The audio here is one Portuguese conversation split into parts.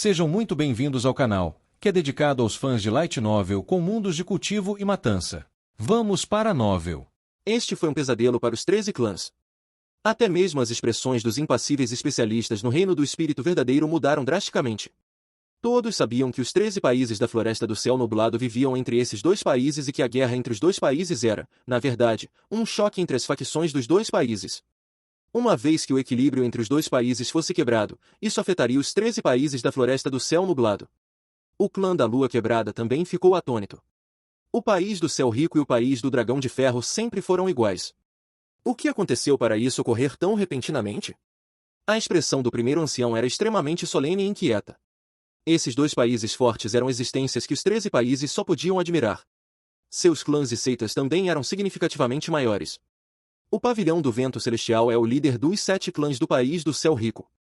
Sejam muito bem-vindos ao canal, que é dedicado aos fãs de Light Novel com mundos de cultivo e matança. Vamos para a novel. Este foi um pesadelo para os 13 clãs. Até mesmo as expressões dos impassíveis especialistas no reino do espírito verdadeiro mudaram drasticamente. Todos sabiam que os 13 países da Floresta do Céu Nublado viviam entre esses dois países e que a guerra entre os dois países era, na verdade, um choque entre as facções dos dois países. Uma vez que o equilíbrio entre os dois países fosse quebrado, isso afetaria os 13 países da Floresta do Céu Nublado. O clã da Lua Quebrada também ficou atônito. O país do Céu Rico e o país do Dragão de Ferro sempre foram iguais. O que aconteceu para isso ocorrer tão repentinamente? A expressão do primeiro ancião era extremamente solene e inquieta. Esses dois países fortes eram existências que os 13 países só podiam admirar. Seus clãs e seitas também eram significativamente maiores. O Pavilhão do Vento Celestial é o líder dos 7 clãs do país do Céu Rico.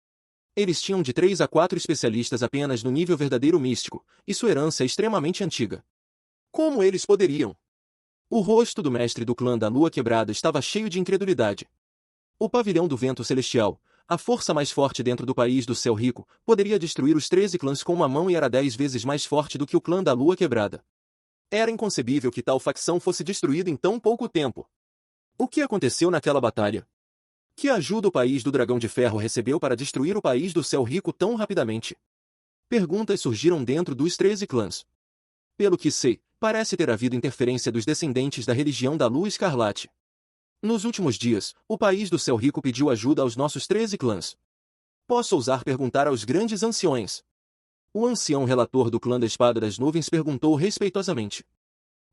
Eles tinham de 3 a 4 especialistas apenas no nível verdadeiro místico, e sua herança é extremamente antiga. Como eles poderiam? O rosto do mestre do clã da Lua Quebrada estava cheio de incredulidade. O Pavilhão do Vento Celestial, a força mais forte dentro do país do Céu Rico, poderia destruir os 13 clãs com uma mão e era 10 vezes mais forte do que o clã da Lua Quebrada. Era inconcebível que tal facção fosse destruída em tão pouco tempo. O que aconteceu naquela batalha? Que ajuda o país do Dragão de Ferro recebeu para destruir o país do Céu Rico tão rapidamente? Perguntas surgiram dentro dos 13 clãs. Pelo que sei, parece ter havido interferência dos descendentes da religião da Lua Escarlate. Nos últimos dias, o país do Céu Rico pediu ajuda aos nossos 13 clãs. Posso ousar perguntar aos grandes anciões? O ancião relator do clã da Espada das Nuvens perguntou respeitosamente.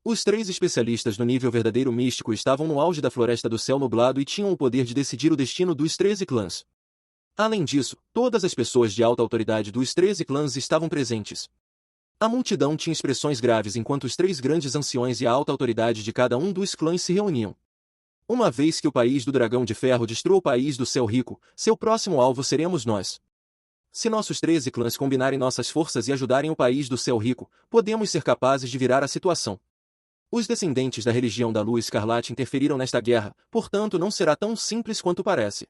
Os 3 especialistas no nível verdadeiro místico estavam no auge da Floresta do Céu Nublado e tinham o poder de decidir o destino dos 13 clãs. Além disso, todas as pessoas de alta autoridade dos 13 clãs estavam presentes. A multidão tinha expressões graves enquanto os 3 grandes anciões e a alta autoridade de cada um dos clãs se reuniam. Uma vez que o país do Dragão de Ferro destrua o país do Céu Rico, seu próximo alvo seremos nós. Se nossos 13 clãs combinarem nossas forças e ajudarem o país do Céu Rico, podemos ser capazes de virar a situação. Os descendentes da religião da Lua Escarlate interferiram nesta guerra, portanto não será tão simples quanto parece.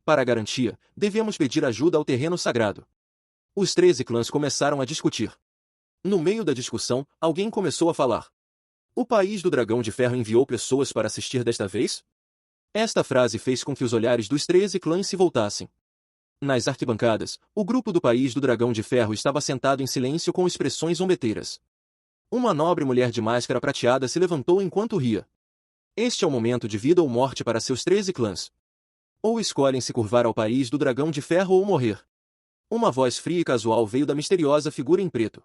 Para garantia, devemos pedir ajuda ao terreno sagrado. Os 13 clãs começaram a discutir. No meio da discussão, alguém começou a falar. O país do Dragão de Ferro enviou pessoas para assistir desta vez? Esta frase fez com que os olhares dos 13 clãs se voltassem. Nas arquibancadas, o grupo do país do Dragão de Ferro estava sentado em silêncio com expressões zombeteiras. Uma nobre mulher de máscara prateada se levantou enquanto ria. Este é o momento de vida ou morte para seus 13 clãs. Ou escolhem se curvar ao país do Dragão de Ferro ou morrer. Uma voz fria e casual veio da misteriosa figura em preto.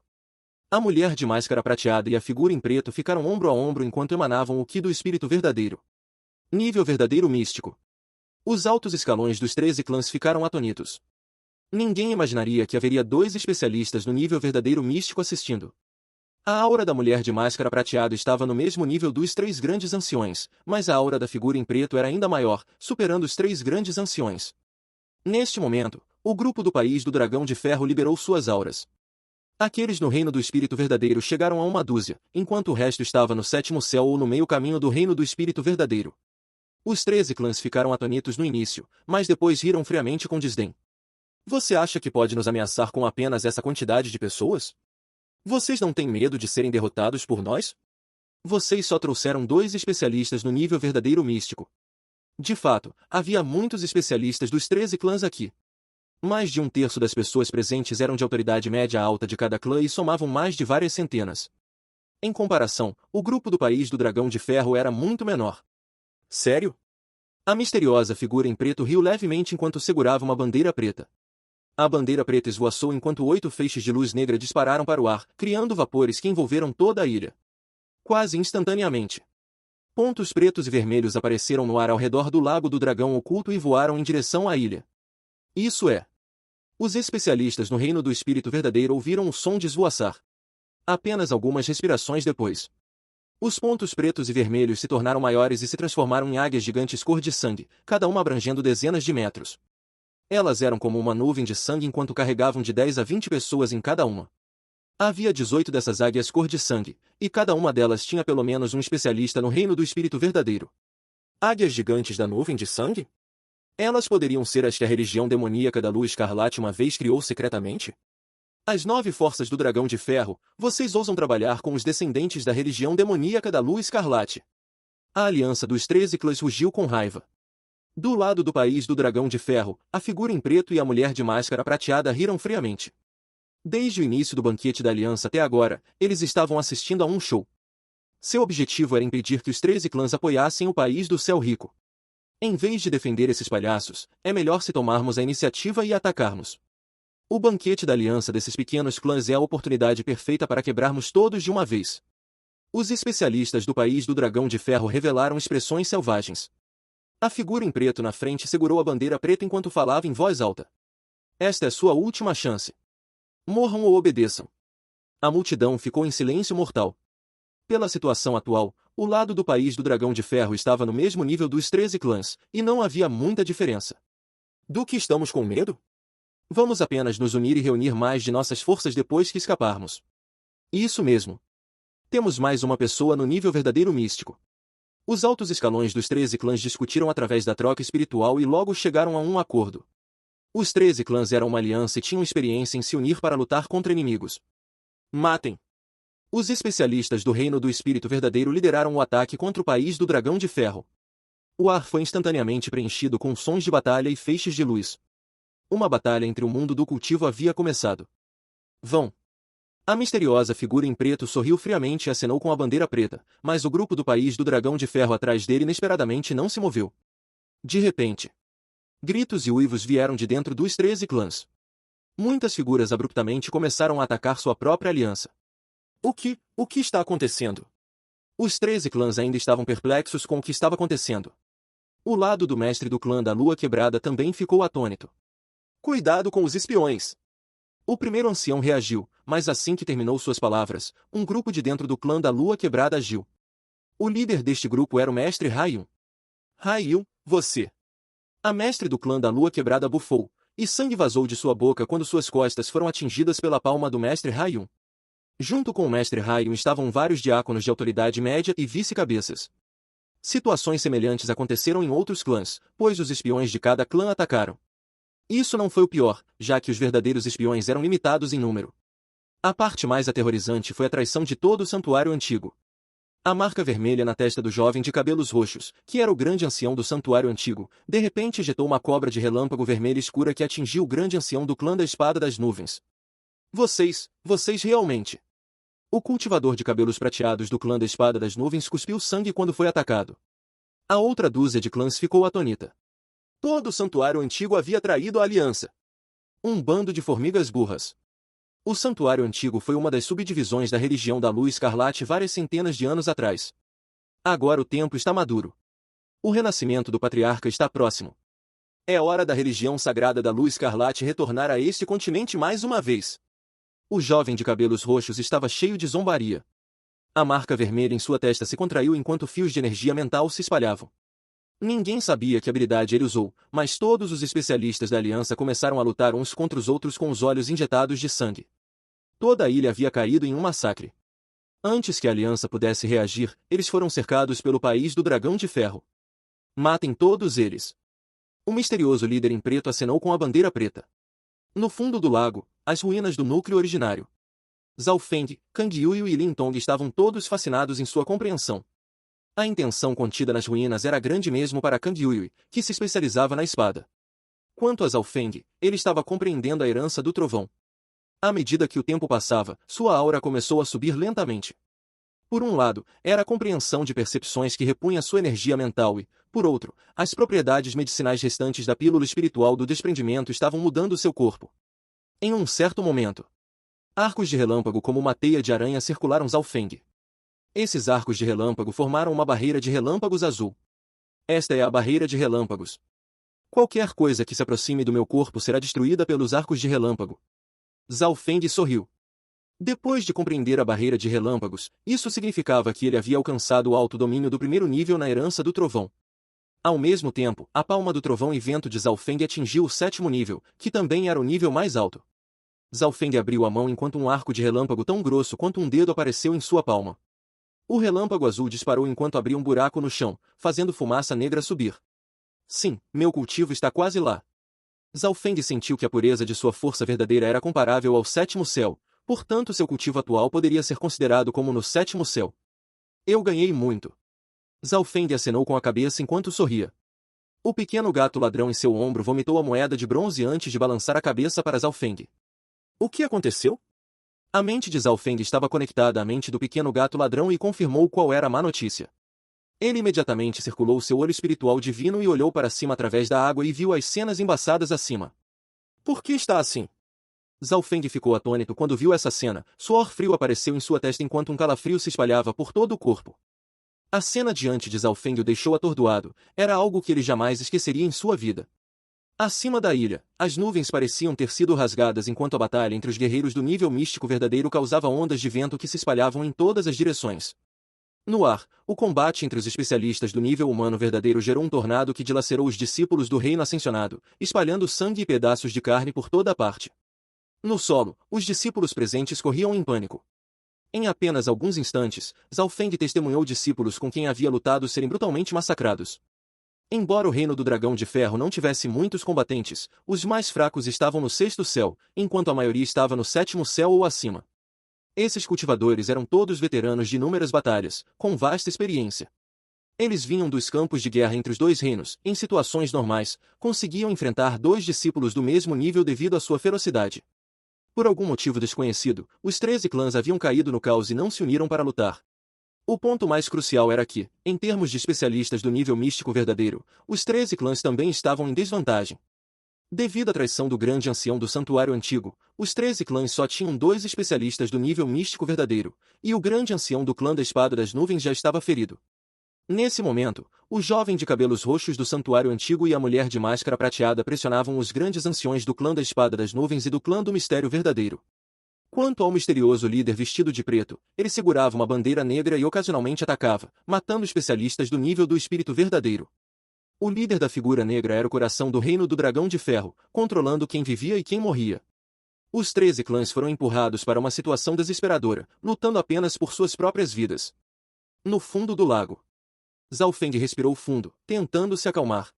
A mulher de máscara prateada e a figura em preto ficaram ombro a ombro enquanto emanavam o ki do espírito verdadeiro. Nível verdadeiro místico. Os altos escalões dos 13 clãs ficaram atonitos. Ninguém imaginaria que haveria 2 especialistas no nível verdadeiro místico assistindo. A aura da mulher de máscara prateada estava no mesmo nível dos 3 grandes anciões, mas a aura da figura em preto era ainda maior, superando os 3 grandes anciões. Neste momento, o grupo do país do Dragão de Ferro liberou suas auras. Aqueles no reino do espírito verdadeiro chegaram a 1 dúzia, enquanto o resto estava no 7º céu ou no meio caminho do reino do espírito verdadeiro. Os 13 clãs ficaram atonitos no início, mas depois riram friamente com desdém. Você acha que pode nos ameaçar com apenas essa quantidade de pessoas? Vocês não têm medo de serem derrotados por nós? Vocês só trouxeram 2 especialistas no nível verdadeiro místico. De fato, havia muitos especialistas dos 13 clãs aqui. Mais de 1/3 das pessoas presentes eram de autoridade média alta de cada clã e somavam mais de várias centenas. Em comparação, o grupo do país do Dragão de Ferro era muito menor. Sério? A misteriosa figura em preto riu levemente enquanto segurava uma bandeira preta. A bandeira preta esvoaçou enquanto 8 feixes de luz negra dispararam para o ar, criando vapores que envolveram toda a ilha. Quase instantaneamente. Pontos pretos e vermelhos apareceram no ar ao redor do Lago do Dragão Oculto e voaram em direção à ilha. Isso é. Os especialistas no reino do espírito verdadeiro ouviram o som de esvoaçar. Apenas algumas respirações depois. Os pontos pretos e vermelhos se tornaram maiores e se transformaram em águias gigantes cor de sangue, cada uma abrangendo dezenas de metros. Elas eram como uma nuvem de sangue enquanto carregavam de 10 a 20 pessoas em cada uma. Havia 18 dessas águias cor de sangue, e cada uma delas tinha pelo menos um especialista no reino do espírito verdadeiro. Águias gigantes da nuvem de sangue? Elas poderiam ser as que a religião demoníaca da Lua Escarlate uma vez criou secretamente? As 9 forças do Dragão de Ferro, vocês ousam trabalhar com os descendentes da religião demoníaca da Lua Escarlate. A aliança dos 13 clãs rugiu com raiva. Do lado do país do Dragão de Ferro, a figura em preto e a mulher de máscara prateada riram friamente. Desde o início do banquete da aliança até agora, eles estavam assistindo a um show. Seu objetivo era impedir que os 13 clãs apoiassem o país do Céu Rico. Em vez de defender esses palhaços, é melhor se tomarmos a iniciativa e atacarmos. O banquete da aliança desses pequenos clãs é a oportunidade perfeita para quebrarmos todos de uma vez. Os especialistas do país do Dragão de Ferro revelaram expressões selvagens. A figura em preto na frente segurou a bandeira preta enquanto falava em voz alta. Esta é sua última chance. Morram ou obedeçam. A multidão ficou em silêncio mortal. Pela situação atual, o lado do país do Dragão de Ferro estava no mesmo nível dos 13 clãs, e não havia muita diferença. Do que estamos com medo? Vamos apenas nos unir e reunir mais de nossas forças depois que escaparmos. Isso mesmo. Temos mais uma pessoa no nível verdadeiro místico. Os altos escalões dos 13 clãs discutiram através da troca espiritual e logo chegaram a um acordo. Os 13 clãs eram uma aliança e tinham experiência em se unir para lutar contra inimigos. Matem! Os especialistas do Reino do Espírito Verdadeiro lideraram o ataque contra o país do Dragão de Ferro. O ar foi instantaneamente preenchido com sons de batalha e feixes de luz. Uma batalha entre o mundo do cultivo havia começado. Vão! A misteriosa figura em preto sorriu friamente e acenou com a bandeira preta, mas o grupo do país do Dragão de Ferro atrás dele inesperadamente não se moveu. De repente, gritos e uivos vieram de dentro dos 13 clãs. Muitas figuras abruptamente começaram a atacar sua própria aliança. O que está acontecendo? Os 13 clãs ainda estavam perplexos com o que estava acontecendo. O lado do mestre do clã da Lua Quebrada também ficou atônito. Cuidado com os espiões! O primeiro ancião reagiu, mas assim que terminou suas palavras, um grupo de dentro do clã da Lua Quebrada agiu. O líder deste grupo era o mestre Raiyun. Raiyun, você! A mestre do clã da Lua Quebrada bufou, e sangue vazou de sua boca quando suas costas foram atingidas pela palma do mestre Raiyun. Junto com o mestre Raiyun estavam vários diáconos de autoridade média e vice-cabeças. Situações semelhantes aconteceram em outros clãs, pois os espiões de cada clã atacaram. Isso não foi o pior, já que os verdadeiros espiões eram limitados em número. A parte mais aterrorizante foi a traição de todo o santuário antigo. A marca vermelha na testa do jovem de cabelos roxos, que era o grande ancião do santuário antigo, de repente ejetou uma cobra de relâmpago vermelha escura que atingiu o grande ancião do clã da Espada das Nuvens. Vocês realmente... O cultivador de cabelos prateados do clã da Espada das Nuvens cuspiu sangue quando foi atacado. A outra dúzia de clãs ficou atonita. Todo o santuário antigo havia traído a aliança. Um bando de formigas burras. O santuário antigo foi uma das subdivisões da religião da Lua Escarlate várias centenas de anos atrás. Agora o tempo está maduro. O renascimento do patriarca está próximo. É hora da religião sagrada da Lua Escarlate retornar a este continente mais uma vez. O jovem de cabelos roxos estava cheio de zombaria. A marca vermelha em sua testa se contraiu enquanto fios de energia mental se espalhavam. Ninguém sabia que habilidade ele usou, mas todos os especialistas da aliança começaram a lutar uns contra os outros com os olhos injetados de sangue. Toda a ilha havia caído em um massacre. Antes que a aliança pudesse reagir, eles foram cercados pelo país do Dragão de Ferro. Matem todos eles! O misterioso líder em preto acenou com a bandeira preta. No fundo do lago, as ruínas do núcleo originário. Zhao Feng, Kang Yuyu e Lin Tong estavam todos fascinados em sua compreensão. A intenção contida nas ruínas era grande mesmo para Kang Yuyu, que se especializava na espada. Quanto a Zhao Feng, ele estava compreendendo a herança do trovão. À medida que o tempo passava, sua aura começou a subir lentamente. Por um lado, era a compreensão de percepções que repunha sua energia mental e, por outro, as propriedades medicinais restantes da pílula espiritual do desprendimento estavam mudando seu corpo. Em um certo momento, arcos de relâmpago como uma teia de aranha circularam Zhao Feng. Esses arcos de relâmpago formaram uma barreira de relâmpagos azul. Esta é a barreira de relâmpagos. Qualquer coisa que se aproxime do meu corpo será destruída pelos arcos de relâmpago. Zhao Feng sorriu. Depois de compreender a barreira de relâmpagos, isso significava que ele havia alcançado o alto domínio do primeiro nível na herança do trovão. Ao mesmo tempo, a palma do trovão e vento de Zhao Feng atingiu o 7º nível, que também era o nível mais alto. Zhao Feng abriu a mão enquanto um arco de relâmpago tão grosso quanto um dedo apareceu em sua palma. O relâmpago azul disparou enquanto abria um buraco no chão, fazendo fumaça negra subir. Sim, meu cultivo está quase lá. Zhao Feng sentiu que a pureza de sua força verdadeira era comparável ao sétimo céu, portanto seu cultivo atual poderia ser considerado como no sétimo céu. Eu ganhei muito. Zhao Feng acenou com a cabeça enquanto sorria. O pequeno gato ladrão em seu ombro vomitou a moeda de bronze antes de balançar a cabeça para Zhao Feng. O que aconteceu? A mente de Zhao Feng estava conectada à mente do pequeno gato ladrão e confirmou qual era a má notícia. Ele imediatamente circulou seu olho espiritual divino e olhou para cima através da água e viu as cenas embaçadas acima. Por que está assim? Zhao Feng ficou atônito quando viu essa cena. Suor frio apareceu em sua testa enquanto um calafrio se espalhava por todo o corpo. A cena diante de Zhao Feng o deixou atordoado. Era algo que ele jamais esqueceria em sua vida. Acima da ilha, as nuvens pareciam ter sido rasgadas enquanto a batalha entre os guerreiros do nível místico verdadeiro causava ondas de vento que se espalhavam em todas as direções. No ar, o combate entre os especialistas do nível humano verdadeiro gerou um tornado que dilacerou os discípulos do reino ascensionado, espalhando sangue e pedaços de carne por toda a parte. No solo, os discípulos presentes corriam em pânico. Em apenas alguns instantes, Zhao Feng testemunhou discípulos com quem havia lutado serem brutalmente massacrados. Embora o reino do dragão de ferro não tivesse muitos combatentes, os mais fracos estavam no sexto céu, enquanto a maioria estava no sétimo céu ou acima. Esses cultivadores eram todos veteranos de inúmeras batalhas, com vasta experiência. Eles vinham dos campos de guerra entre os dois reinos, em situações normais, conseguiam enfrentar dois discípulos do mesmo nível devido à sua ferocidade. Por algum motivo desconhecido, os 13 clãs haviam caído no caos e não se uniram para lutar. O ponto mais crucial era que, em termos de especialistas do nível místico verdadeiro, os 13 clãs também estavam em desvantagem. Devido à traição do grande ancião do santuário antigo, os 13 clãs só tinham 2 especialistas do nível místico verdadeiro, e o grande ancião do clã da Espada das Nuvens já estava ferido. Nesse momento, o jovem de cabelos roxos do santuário antigo e a mulher de máscara prateada pressionavam os grandes anciões do clã da Espada das Nuvens e do clã do Mistério Verdadeiro. Quanto ao misterioso líder vestido de preto, ele segurava uma bandeira negra e ocasionalmente atacava, matando especialistas do nível do Espírito Verdadeiro. O líder da figura negra era o coração do reino do Dragão de Ferro, controlando quem vivia e quem morria. Os 13 clãs foram empurrados para uma situação desesperadora, lutando apenas por suas próprias vidas. No fundo do lago, Zhao Feng respirou fundo, tentando se acalmar.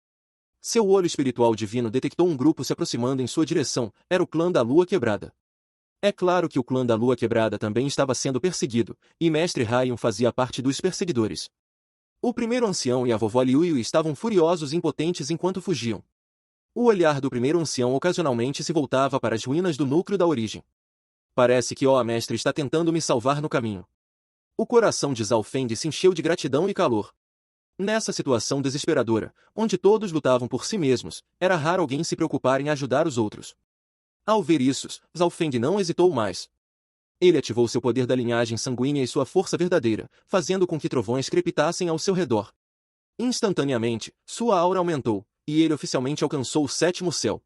Seu olho espiritual divino detectou um grupo se aproximando em sua direção. Era o clã da Lua Quebrada. É claro que o clã da Lua Quebrada também estava sendo perseguido, e Mestre Raion fazia parte dos perseguidores. O primeiro ancião e a vovó Liu Yu estavam furiosos e impotentes enquanto fugiam. O olhar do primeiro ancião ocasionalmente se voltava para as ruínas do núcleo da origem. Parece que a mestre está tentando me salvar no caminho. O coração de Zhao Feng se encheu de gratidão e calor. Nessa situação desesperadora, onde todos lutavam por si mesmos, era raro alguém se preocupar em ajudar os outros. Ao ver isso, Zhao Feng não hesitou mais. Ele ativou seu poder da linhagem sanguínea e sua força verdadeira, fazendo com que trovões crepitassem ao seu redor. Instantaneamente, sua aura aumentou, e ele oficialmente alcançou o sétimo céu.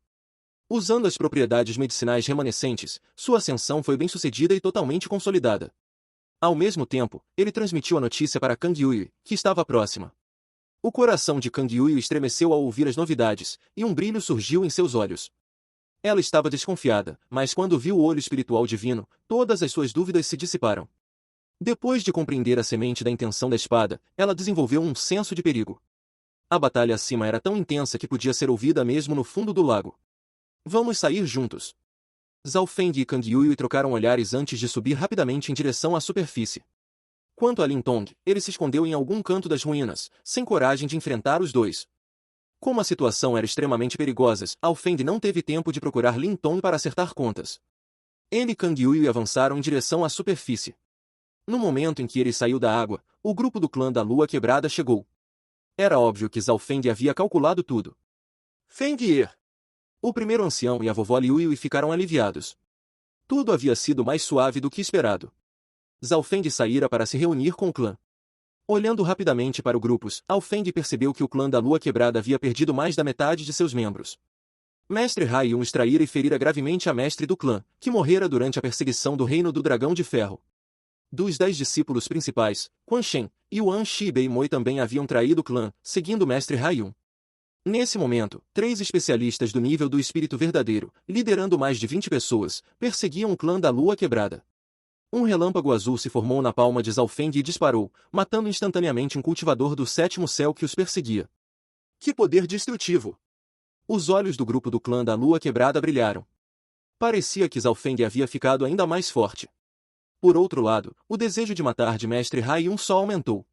Usando as propriedades medicinais remanescentes, sua ascensão foi bem-sucedida e totalmente consolidada. Ao mesmo tempo, ele transmitiu a notícia para Kang Yuyi, que estava próxima. O coração de Kang Yuyi estremeceu ao ouvir as novidades, e um brilho surgiu em seus olhos. Ela estava desconfiada, mas quando viu o olho espiritual divino, todas as suas dúvidas se dissiparam. Depois de compreender a semente da intenção da espada, ela desenvolveu um senso de perigo. A batalha acima era tão intensa que podia ser ouvida mesmo no fundo do lago. Vamos sair juntos. Zhao Feng e Kang Yuyi trocaram olhares antes de subir rapidamente em direção à superfície. Quanto a Lin Tong, ele se escondeu em algum canto das ruínas, sem coragem de enfrentar os dois. Como a situação era extremamente perigosa, Zhao Feng não teve tempo de procurar Lin Tong para acertar contas. Ele e Kang Yuyi avançaram em direção à superfície. No momento em que ele saiu da água, o grupo do clã da Lua Quebrada chegou. Era óbvio que Zhao Feng havia calculado tudo. Feng-er! O primeiro ancião e a vovó Liu Yu ficaram aliviados. Tudo havia sido mais suave do que esperado. Zhao Feng saíra para se reunir com o clã. Olhando rapidamente para o grupo, Zhao Feng percebeu que o clã da Lua Quebrada havia perdido mais da metade de seus membros. Mestre Raion extraíra e ferira gravemente a mestre do clã, que morrera durante a perseguição do reino do Dragão de Ferro. Dos 10 discípulos principais, Quan Shen, Yuan Shi e Bei Moi também haviam traído o clã, seguindo Mestre Raion. Nesse momento, 3 especialistas do nível do Espírito Verdadeiro, liderando mais de 20 pessoas, perseguiam o clã da Lua Quebrada. Um relâmpago azul se formou na palma de Zhao Feng e disparou, matando instantaneamente um cultivador do sétimo céu que os perseguia. Que poder destrutivo! Os olhos do grupo do clã da Lua Quebrada brilharam. Parecia que Zhao Feng havia ficado ainda mais forte. Por outro lado, o desejo de matar de Mestre Hai Yun só aumentou.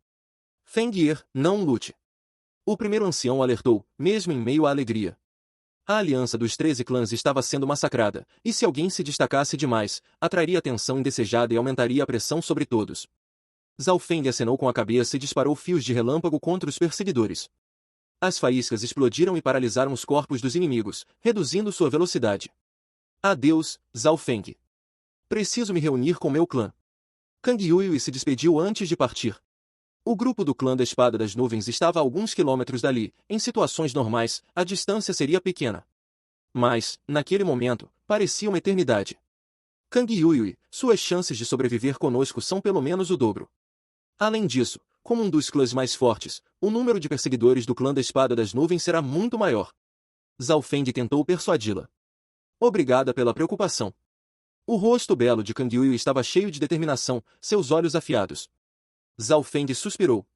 Feng Ye, não lute. O primeiro ancião alertou, mesmo em meio à alegria. A aliança dos 13 clãs estava sendo massacrada, e se alguém se destacasse demais, atrairia atenção indesejada e aumentaria a pressão sobre todos. Zhao Feng acenou com a cabeça e disparou fios de relâmpago contra os perseguidores. As faíscas explodiram e paralisaram os corpos dos inimigos, reduzindo sua velocidade. Adeus, Zhao Feng. Preciso me reunir com meu clã. Kang Yuyi se despediu antes de partir. O grupo do clã da Espada das Nuvens estava a alguns quilômetros dali. Em situações normais, a distância seria pequena. Mas, naquele momento, parecia uma eternidade. Kang Yuyi, suas chances de sobreviver conosco são pelo menos o dobro. Além disso, como um dos clãs mais fortes, o número de perseguidores do clã da Espada das Nuvens será muito maior. Zhao Feng tentou persuadi-la. Obrigada pela preocupação. O rosto belo de Kang Yuyi estava cheio de determinação, seus olhos afiados. Zhao Feng suspirou.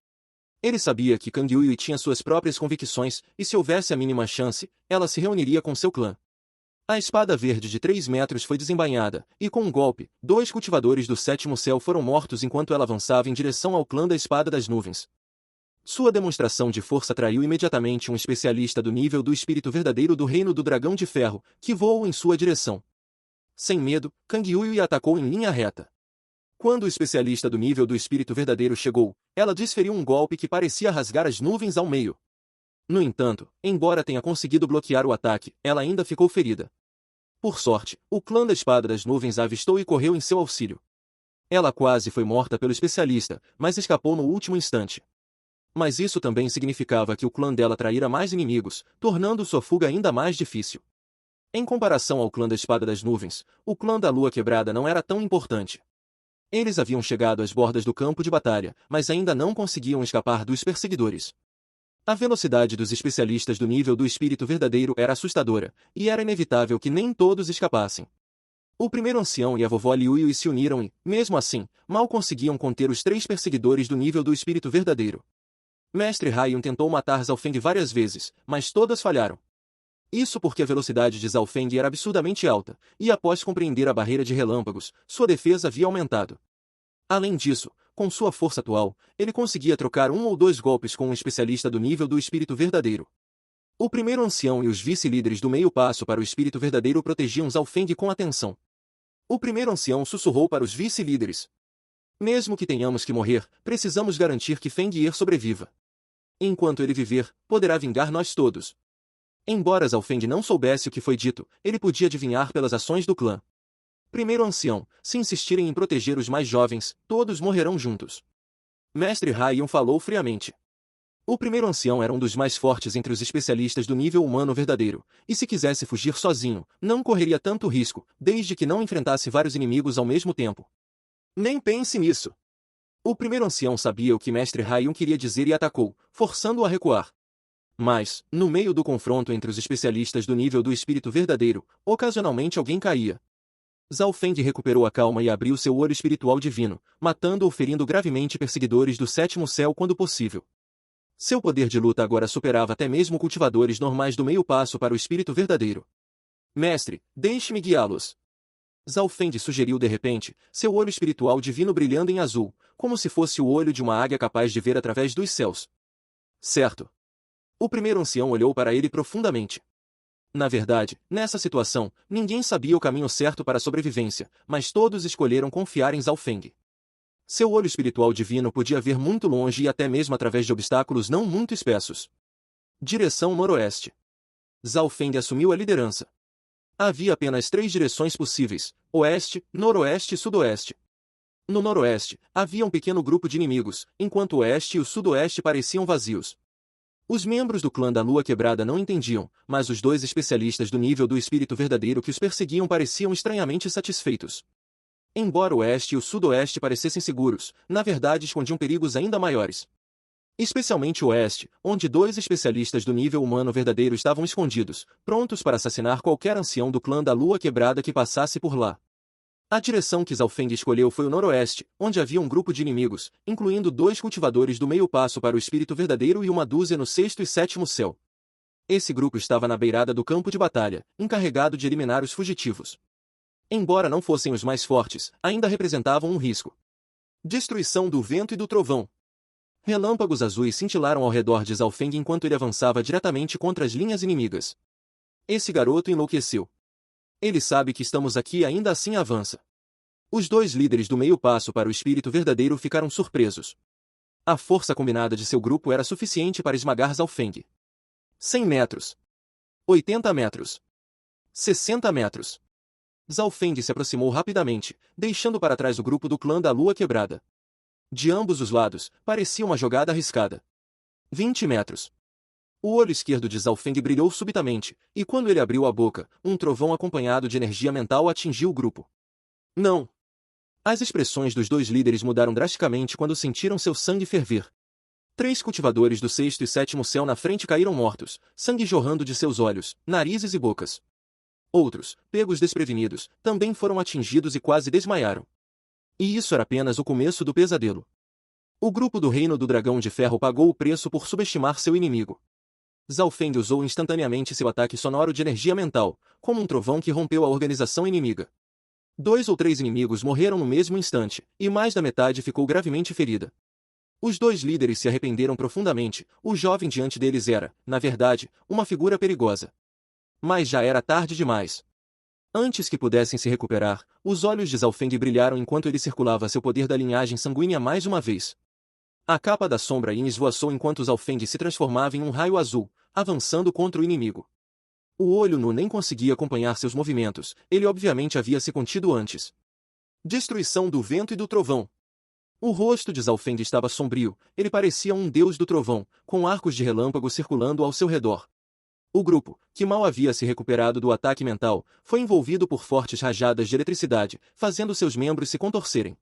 Ele sabia que Kang Yuyi tinha suas próprias convicções, e se houvesse a mínima chance, ela se reuniria com seu clã. A espada verde de 3 metros foi desembainhada, e com um golpe, 2 cultivadores do 7º céu foram mortos enquanto ela avançava em direção ao clã da Espada das Nuvens. Sua demonstração de força atraiu imediatamente um especialista do nível do espírito verdadeiro do Reino do Dragão de Ferro, que voou em sua direção. Sem medo, Kang Yuyi atacou em linha reta. Quando o especialista do nível do espírito verdadeiro chegou, ela desferiu um golpe que parecia rasgar as nuvens ao meio. No entanto, embora tenha conseguido bloquear o ataque, ela ainda ficou ferida. Por sorte, o clã da Espada das Nuvens a avistou e correu em seu auxílio. Ela quase foi morta pelo especialista, mas escapou no último instante. Mas isso também significava que o clã dela atraíra mais inimigos, tornando sua fuga ainda mais difícil. Em comparação ao clã da Espada das Nuvens, o clã da Lua Quebrada não era tão importante. Eles haviam chegado às bordas do campo de batalha, mas ainda não conseguiam escapar dos perseguidores. A velocidade dos especialistas do nível do espírito verdadeiro era assustadora, e era inevitável que nem todos escapassem. O primeiro ancião e a vovó Liu se uniram e, mesmo assim, mal conseguiam conter os 3 perseguidores do nível do espírito verdadeiro. Mestre Hai Yun tentou matar Zhao Feng várias vezes, mas todas falharam. Isso porque a velocidade de Zhao Feng era absurdamente alta, e após compreender a barreira de relâmpagos, sua defesa havia aumentado. Além disso, com sua força atual, ele conseguia trocar 1 ou 2 golpes com um especialista do nível do espírito verdadeiro. O primeiro ancião e os vice-líderes do meio passo para o espírito verdadeiro protegiam Zhao Feng com atenção. O primeiro ancião sussurrou para os vice-líderes. Mesmo que tenhamos que morrer, precisamos garantir que Feng Ye sobreviva. Enquanto ele viver, poderá vingar nós todos. Embora Zhao Feng não soubesse o que foi dito, ele podia adivinhar pelas ações do clã. Primeiro ancião, se insistirem em proteger os mais jovens, todos morrerão juntos. Mestre Hai Yun falou friamente. O primeiro ancião era um dos mais fortes entre os especialistas do nível humano verdadeiro, e se quisesse fugir sozinho, não correria tanto risco, desde que não enfrentasse vários inimigos ao mesmo tempo. Nem pense nisso. O primeiro ancião sabia o que Mestre Hai Yun queria dizer e atacou, forçando-o a recuar. Mas, no meio do confronto entre os especialistas do nível do espírito verdadeiro, ocasionalmente alguém caía. Zhao Feng recuperou a calma e abriu seu olho espiritual divino, matando ou ferindo gravemente perseguidores do 7º céu quando possível. Seu poder de luta agora superava até mesmo cultivadores normais do meio passo para o espírito verdadeiro. Mestre, deixe-me guiá-los. Zhao Feng sugeriu de repente, seu olho espiritual divino brilhando em azul, como se fosse o olho de uma águia capaz de ver através dos céus. Certo. O primeiro ancião olhou para ele profundamente. Na verdade, nessa situação, ninguém sabia o caminho certo para a sobrevivência, mas todos escolheram confiar em Zhao Feng. Seu olho espiritual divino podia ver muito longe e até mesmo através de obstáculos não muito espessos. Direção noroeste. Zhao Feng assumiu a liderança. Havia apenas 3 direções possíveis: oeste, noroeste e sudoeste. No noroeste, havia um pequeno grupo de inimigos, enquanto o oeste e o sudoeste pareciam vazios. Os membros do clã da Lua Quebrada não entendiam, mas os 2 especialistas do nível do espírito verdadeiro que os perseguiam pareciam estranhamente satisfeitos. Embora o oeste e o sudoeste parecessem seguros, na verdade escondiam perigos ainda maiores. Especialmente o oeste, onde 2 especialistas do nível humano verdadeiro estavam escondidos, prontos para assassinar qualquer ancião do clã da Lua Quebrada que passasse por lá. A direção que Zhao Feng escolheu foi o noroeste, onde havia um grupo de inimigos, incluindo 2 cultivadores do meio passo para o espírito verdadeiro e uma dúzia no 6º e 7º céu. Esse grupo estava na beirada do campo de batalha, encarregado de eliminar os fugitivos. Embora não fossem os mais fortes, ainda representavam um risco. Destruição do vento e do trovão. Relâmpagos azuis cintilaram ao redor de Zhao Feng enquanto ele avançava diretamente contra as linhas inimigas. Esse garoto enlouqueceu. Ele sabe que estamos aqui e ainda assim avança. Os dois líderes do meio passo para o espírito verdadeiro ficaram surpresos. A força combinada de seu grupo era suficiente para esmagar Zhao Feng. 100 metros. 80 metros. 60 metros. Zhao Feng se aproximou rapidamente, deixando para trás o grupo do clã da Lua Quebrada. De ambos os lados, parecia uma jogada arriscada. 20 metros. O olho esquerdo de Zhao Feng brilhou subitamente, e quando ele abriu a boca, um trovão acompanhado de energia mental atingiu o grupo. Não! As expressões dos dois líderes mudaram drasticamente quando sentiram seu sangue ferver. 3 cultivadores do sexto e sétimo céu na frente caíram mortos, sangue jorrando de seus olhos, narizes e bocas. Outros, pegos desprevenidos, também foram atingidos e quase desmaiaram. E isso era apenas o começo do pesadelo. O grupo do Reino do Dragão de Ferro pagou o preço por subestimar seu inimigo. Zhao Feng usou instantaneamente seu ataque sonoro de energia mental, como um trovão que rompeu a organização inimiga. 2 ou 3 inimigos morreram no mesmo instante, e mais da metade ficou gravemente ferida. Os dois líderes se arrependeram profundamente, o jovem diante deles era, na verdade, uma figura perigosa. Mas já era tarde demais. Antes que pudessem se recuperar, os olhos de Zhao Feng brilharam enquanto ele circulava seu poder da linhagem sanguínea mais uma vez. A capa da sombra Yin esvoaçou enquanto Zhao Feng se transformava em um raio azul, avançando contra o inimigo. O olho nu nem conseguia acompanhar seus movimentos, ele obviamente havia se contido antes. Destruição do vento e do trovão. O rosto de Zhao Feng estava sombrio, ele parecia um deus do trovão, com arcos de relâmpago circulando ao seu redor. O grupo, que mal havia se recuperado do ataque mental, foi envolvido por fortes rajadas de eletricidade, fazendo seus membros se contorcerem.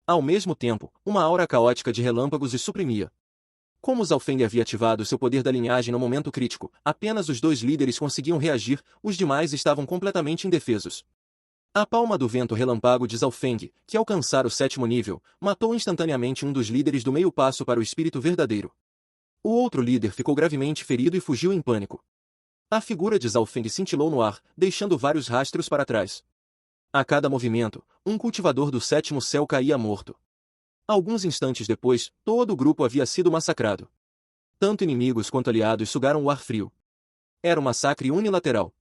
Ao mesmo tempo, uma aura caótica de relâmpagos os suprimia. Como Zhao Feng havia ativado seu poder da linhagem no momento crítico, apenas os dois líderes conseguiam reagir, os demais estavam completamente indefesos. A palma do vento relâmpago de Zhao Feng, que alcançara o 7º nível, matou instantaneamente um dos líderes do meio passo para o espírito verdadeiro. O outro líder ficou gravemente ferido e fugiu em pânico. A figura de Zhao Feng cintilou no ar, deixando vários rastros para trás. A cada movimento, um cultivador do 7º céu caía morto. Alguns instantes depois, todo o grupo havia sido massacrado. Tanto inimigos quanto aliados sugaram o ar frio. Era um massacre unilateral.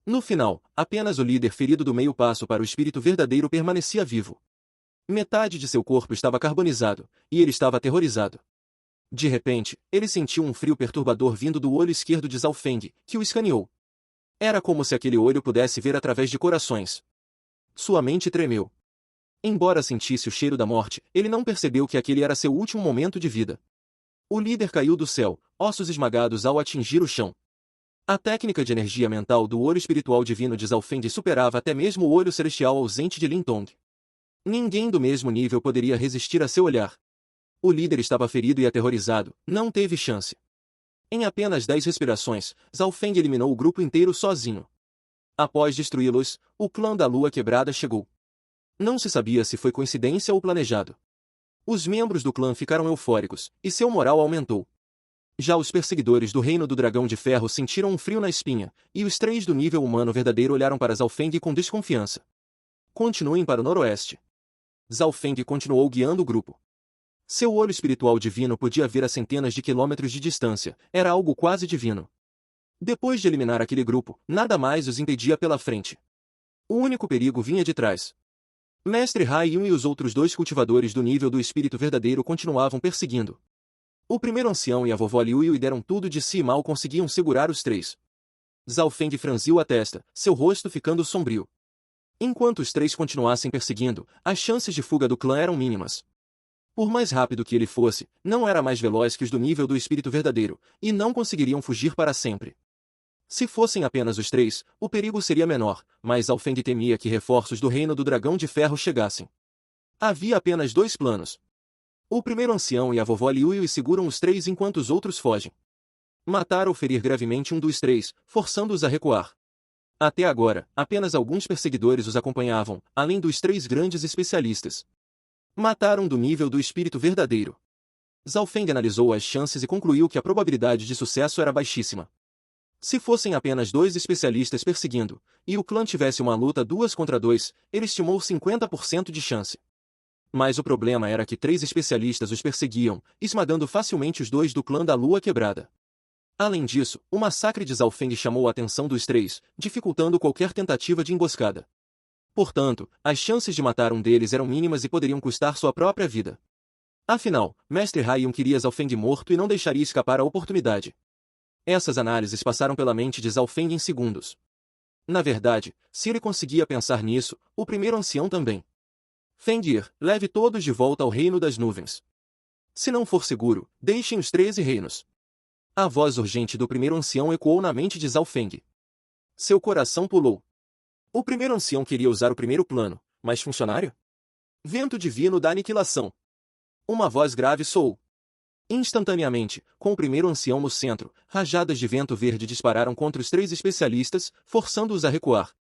No final, apenas o líder ferido do meio passo para o espírito verdadeiro permanecia vivo. Metade de seu corpo estava carbonizado, e ele estava aterrorizado. De repente, ele sentiu um frio perturbador vindo do olho esquerdo de Zhao Feng, que o escaneou. Era como se aquele olho pudesse ver através de corações. Sua mente tremeu. Embora sentisse o cheiro da morte, ele não percebeu que aquele era seu último momento de vida. O líder caiu do céu, ossos esmagados ao atingir o chão. A técnica de energia mental do olho espiritual divino de Zhao Feng superava até mesmo o olho celestial ausente de Lin Tong. Ninguém do mesmo nível poderia resistir a seu olhar. O líder estava ferido e aterrorizado, não teve chance. Em apenas 10 respirações, Zhao Feng eliminou o grupo inteiro sozinho. Após destruí-los, o clã da Lua Quebrada chegou. Não se sabia se foi coincidência ou planejado. Os membros do clã ficaram eufóricos, e seu moral aumentou. Já os perseguidores do Reino do Dragão de Ferro sentiram um frio na espinha, e os 3 do nível humano verdadeiro olharam para Zhao Feng com desconfiança. Continuem para o noroeste. Zhao Feng continuou guiando o grupo. Seu olho espiritual divino podia ver a centenas de quilômetros de distância, era algo quase divino. Depois de eliminar aquele grupo, nada mais os impedia pela frente. O único perigo vinha de trás. Mestre Hai Yun e os outros 2 cultivadores do nível do espírito verdadeiro continuavam perseguindo. O primeiro ancião e a vovó Liu Yui deram tudo de si e mal conseguiam segurar os 3. Zhao Feng franziu a testa, seu rosto ficando sombrio. Enquanto os 3 continuassem perseguindo, as chances de fuga do clã eram mínimas. Por mais rápido que ele fosse, não era mais veloz que os do nível do espírito verdadeiro, e não conseguiriam fugir para sempre. Se fossem apenas os 3, o perigo seria menor, mas Zhao Feng temia que reforços do Reino do Dragão de Ferro chegassem. Havia apenas 2 planos. O primeiro ancião e a vovó Liu Yui seguram os 3 enquanto os outros fogem. Matar ou ferir gravemente um dos 3, forçando-os a recuar. Até agora, apenas alguns perseguidores os acompanhavam, além dos 3 grandes especialistas. Mataram do nível do espírito verdadeiro. Zhao Feng analisou as chances e concluiu que a probabilidade de sucesso era baixíssima. Se fossem apenas 2 especialistas perseguindo, e o clã tivesse uma luta 2 contra 2, ele estimou 50% de chance. Mas o problema era que 3 especialistas os perseguiam, esmagando facilmente os 2 do clã da Lua Quebrada. Além disso, o massacre de Zhaofeng chamou a atenção dos 3, dificultando qualquer tentativa de emboscada. Portanto, as chances de matar um deles eram mínimas e poderiam custar sua própria vida. Afinal, Mestre Haiyan queria Zhaofeng morto e não deixaria escapar a oportunidade. Essas análises passaram pela mente de Zhaofeng em segundos. Na verdade, se ele conseguia pensar nisso, o primeiro ancião também. Fenrir, leve todos de volta ao reino das nuvens. Se não for seguro, deixem os 13 reinos. A voz urgente do primeiro ancião ecoou na mente de Zhaofeng. Seu coração pulou. O primeiro ancião queria usar o primeiro plano, mas funcionário? Vento divino da aniquilação. Uma voz grave soou. Instantaneamente, com o primeiro ancião no centro, rajadas de vento verde dispararam contra os 3 especialistas, forçando-os a recuar.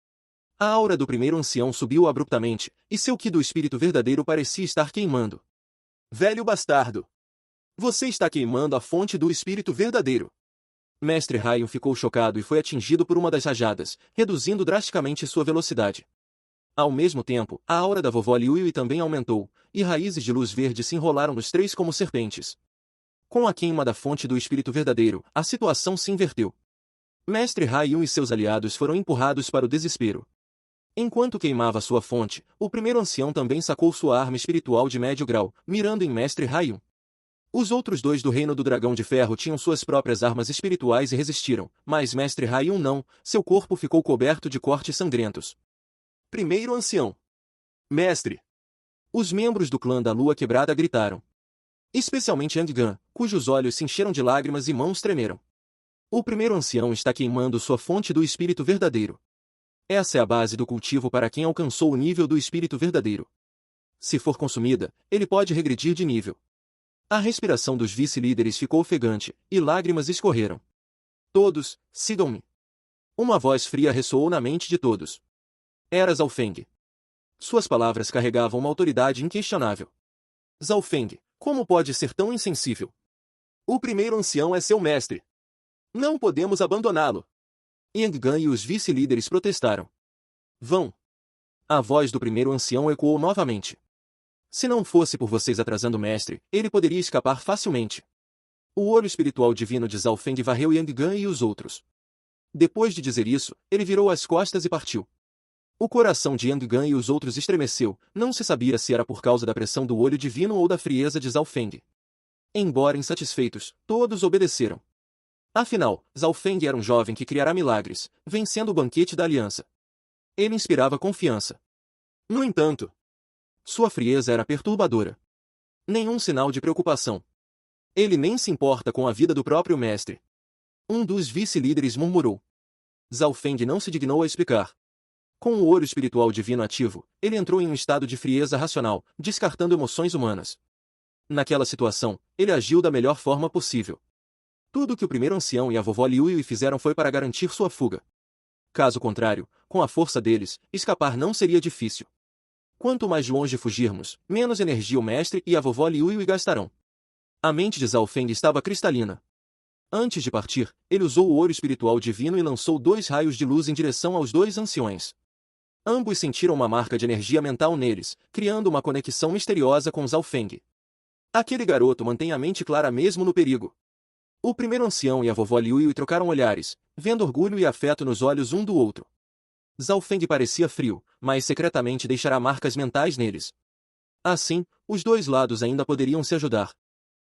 A aura do primeiro ancião subiu abruptamente, e seu ki do espírito verdadeiro parecia estar queimando. Velho bastardo! Você está queimando a fonte do espírito verdadeiro. Mestre Haiyan ficou chocado e foi atingido por uma das rajadas, reduzindo drasticamente sua velocidade. Ao mesmo tempo, a aura da vovó Liu Yui também aumentou, e raízes de luz verde se enrolaram nos 3 como serpentes. Com a queima da fonte do espírito verdadeiro, a situação se inverteu. Mestre Haiyan e seus aliados foram empurrados para o desespero. Enquanto queimava sua fonte, o primeiro ancião também sacou sua arma espiritual de médio grau, mirando em Mestre Haiyan. Os outros 2 do Reino do Dragão de Ferro tinham suas próprias armas espirituais e resistiram, mas Mestre Haiyan não, seu corpo ficou coberto de cortes sangrentos. Primeiro ancião. Mestre! Os membros do clã da Lua Quebrada gritaram. Especialmente Yang Gan, cujos olhos se encheram de lágrimas e mãos tremeram. O primeiro ancião está queimando sua fonte do espírito verdadeiro. Essa é a base do cultivo para quem alcançou o nível do espírito verdadeiro. Se for consumida, ele pode regredir de nível. A respiração dos vice-líderes ficou ofegante, e lágrimas escorreram. Todos, sigam-me. Uma voz fria ressoou na mente de todos. Era Zhaofeng. Suas palavras carregavam uma autoridade inquestionável. Zhaofeng, como pode ser tão insensível? O primeiro ancião é seu mestre. Não podemos abandoná-lo. Yang Gan e os vice-líderes protestaram. Vão. A voz do primeiro ancião ecoou novamente. Se não fosse por vocês atrasando o mestre, ele poderia escapar facilmente. O olho espiritual divino de Zhaofeng varreu Yang Gan e os outros. Depois de dizer isso, ele virou as costas e partiu. O coração de Yang Gan e os outros estremeceu, não se sabia se era por causa da pressão do olho divino ou da frieza de Zhaofeng. Embora insatisfeitos, todos obedeceram. Afinal, Zhaofeng era um jovem que criará milagres, vencendo o banquete da aliança. Ele inspirava confiança. No entanto, sua frieza era perturbadora. Nenhum sinal de preocupação. Ele nem se importa com a vida do próprio mestre. Um dos vice-líderes murmurou. Zhaofeng não se dignou a explicar. Com o olho espiritual divino ativo, ele entrou em um estado de frieza racional, descartando emoções humanas. Naquela situação, ele agiu da melhor forma possível. Tudo o que o primeiro ancião e a vovó Liu Yui fizeram foi para garantir sua fuga. Caso contrário, com a força deles, escapar não seria difícil. Quanto mais longe fugirmos, menos energia o mestre e a vovó Liu Yui gastarão. A mente de Zhaofeng estava cristalina. Antes de partir, ele usou o olho espiritual divino e lançou 2 raios de luz em direção aos 2 anciões. Ambos sentiram uma marca de energia mental neles, criando uma conexão misteriosa com Zhaofeng. Aquele garoto mantém a mente clara mesmo no perigo. O primeiro ancião e a vovó Liu Yui trocaram olhares, vendo orgulho e afeto nos olhos um do outro. Zhaofeng parecia frio, mas secretamente deixará marcas mentais neles. Assim, os 2 lados ainda poderiam se ajudar.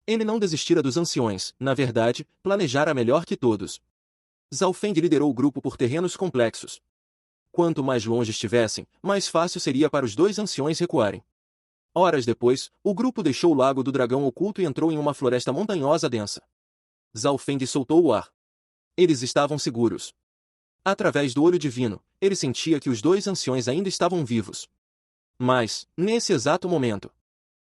Ele não desistira dos anciões, na verdade, planejara melhor que todos. Zhaofeng liderou o grupo por terrenos complexos. Quanto mais longe estivessem, mais fácil seria para os 2 anciões recuarem. Horas depois, o grupo deixou o Lago do Dragão oculto e entrou em uma floresta montanhosa densa. Zhaofeng soltou o ar. Eles estavam seguros. Através do olho divino, ele sentia que os 2 anciões ainda estavam vivos. Mas, nesse exato momento,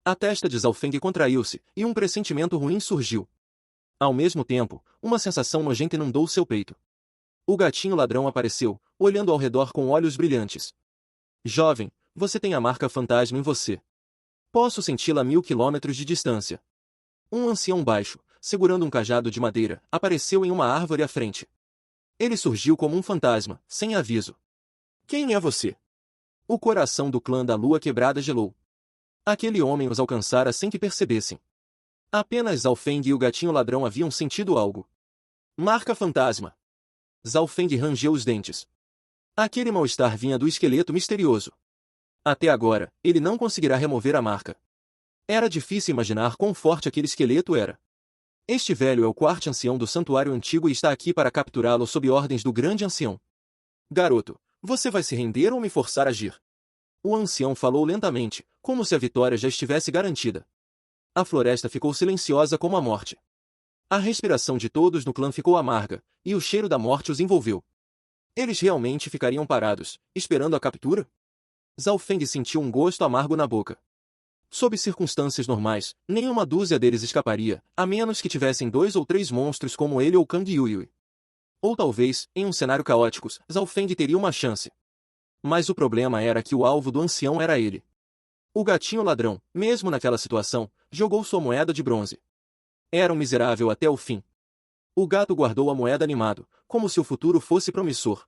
a testa de Zhaofeng contraiu-se, e um pressentimento ruim surgiu. Ao mesmo tempo, uma sensação nojenta inundou seu peito. O gatinho ladrão apareceu, olhando ao redor com olhos brilhantes. Jovem, você tem a marca fantasma em você. Posso senti-la a 1000 quilômetros de distância. Um ancião baixo, segurando um cajado de madeira, apareceu em uma árvore à frente. Ele surgiu como um fantasma, sem aviso. Quem é você? O coração do clã da Lua Quebrada gelou. Aquele homem os alcançara sem que percebessem. Apenas Zhaofeng e o gatinho ladrão haviam sentido algo. Marca fantasma. Zhaofeng rangeu os dentes. Aquele mal-estar vinha do esqueleto misterioso. Até agora, ele não conseguirá remover a marca. Era difícil imaginar quão forte aquele esqueleto era. Este velho é o quarto ancião do santuário antigo e está aqui para capturá-lo sob ordens do grande ancião. Garoto, você vai se render ou me forçar a agir? O ancião falou lentamente, como se a vitória já estivesse garantida. A floresta ficou silenciosa como a morte. A respiração de todos no clã ficou amarga, e o cheiro da morte os envolveu. Eles realmente ficariam parados, esperando a captura? Zhaofeng sentiu um gosto amargo na boca. Sob circunstâncias normais, nenhuma dúzia deles escaparia, a menos que tivessem 2 ou 3 monstros como ele ou Kang Yuyi. Ou talvez, em um cenário caótico, Zhaofeng teria uma chance. Mas o problema era que o alvo do ancião era ele. O gatinho ladrão, mesmo naquela situação, jogou sua moeda de bronze. Era um miserável até o fim. O gato guardou a moeda animado, como se o futuro fosse promissor.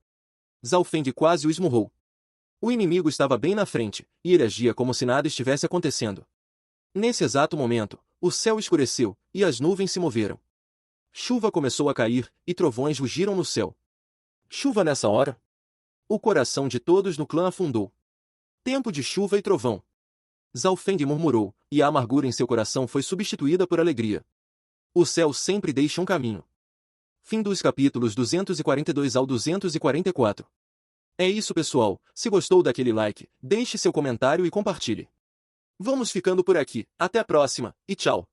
Zhaofeng quase o esmurrou. O inimigo estava bem na frente, e ele agia como se nada estivesse acontecendo. Nesse exato momento, o céu escureceu, e as nuvens se moveram. Chuva começou a cair, e trovões rugiram no céu. Chuva nessa hora? O coração de todos no clã afundou. Tempo de chuva e trovão. Zhaofeng murmurou, e a amargura em seu coração foi substituída por alegria. O céu sempre deixa um caminho. Fim dos capítulos 242 ao 244. É isso, pessoal. Se gostou daquele like, deixe seu comentário e compartilhe. Vamos ficando por aqui. Até a próxima, e tchau!